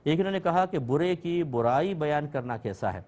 ایک انہوں نے کہا کہ برے کی برائی بیان کرنا کیسا ہے۔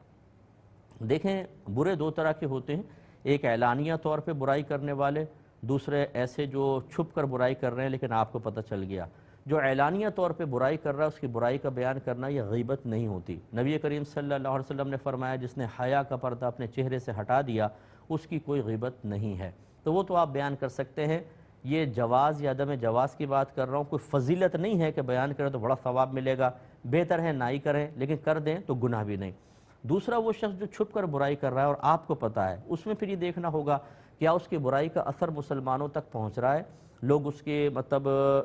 دیکھیں، برے دو طرح کے ہوتے ہیں، ایک اعلانیہ طور پہ برائی کرنے والے، دوسرے ایسے جو چھپ کر برائی کر رہے ہیں لیکن آپ کو پتہ چل گیا۔ جو اعلانیہ طور پہ برائی کر رہا ہے اس کی برائی کا بیان کرنا یہ غیبت نہیں ہوتی۔ نبی کریم صلی اللہ علیہ وسلم نے فرمایا جس نے حیا کا پردہ اپنے چہرے سے ہٹا دیا اس کی کوئی غیبت نہیں ہے، تو وہ تو آپ بیان کر سکتے ہیں۔ یہ جواز یا عدم جواز کی بات کر رہا ہوں، کوئی فضیلت نہیں ہے کہ بیان کریں تو بڑا ثواب ملے گا، بہتر ہے نہ ہی کریں، لیکن کر دیں تو گناہ بھی نہیں۔ دوسرا وہ شخص جو چھپ کر برائی کر رہا ہے اور آپ کو پتہ ہے، اس میں پھر یہ دیکھنا ہوگا کیا اس کی برائی کا اثر مسلمانوں تک پہنچ رہا ہے، لوگ اس کے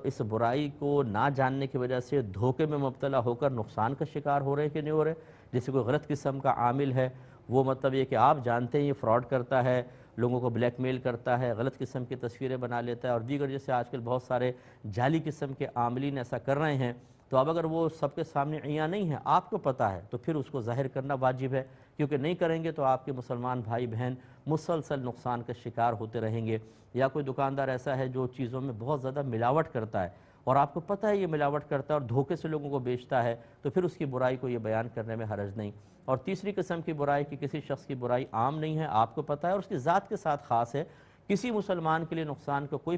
اس برائی کو نہ جاننے کی وجہ سے دھوکے میں مبتلا ہو کر نقصان کا شکار ہو رہے ہیں کہ نہیں ہو رہے۔ جیسے کوئی غلط قسم کا عامل ہے، وہ یہ کہ آپ جانتے ہیں یہ فراڈ کرتا ہے، لوگوں کو بلیک میل کرتا ہے، غلط قسم کی تصویریں بنا لیتا ہے اور دیگر جیسے آج کل بہت سارے جعلی قسم کے عاملین ایسا کر رہے ہیں، تو اب اگر وہ سب کے سامنے عیاں نہیں ہے، آپ کو پتہ ہے، تو پھر اس کو ظاہر کرنا واجب ہے، کیونکہ نہیں کریں گے تو آپ کے مسلمان بھائی بہن مسلسل نقصان کا شکار ہوتے رہیں گے۔ یا کوئی دکاندار ایسا ہے جو چیزوں میں بہت زیادہ ملاوٹ کرتا ہے اور آپ کو پتہ ہے یہ ملاوٹ کرتا ہے اور دھوکے سے لوگوں کو بیچتا ہے، تو پھر اس کی برائی کو یہ بیان کرنے میں حرج نہیں۔ اور تیسری قسم کی برائی کہ کسی شخص کی برائی عام نہیں ہے، آپ کو پتہ ہے اور اس کی ذات کے ساتھ خاص ہے، کسی مسلمان کے لیے نقصان کا کوئی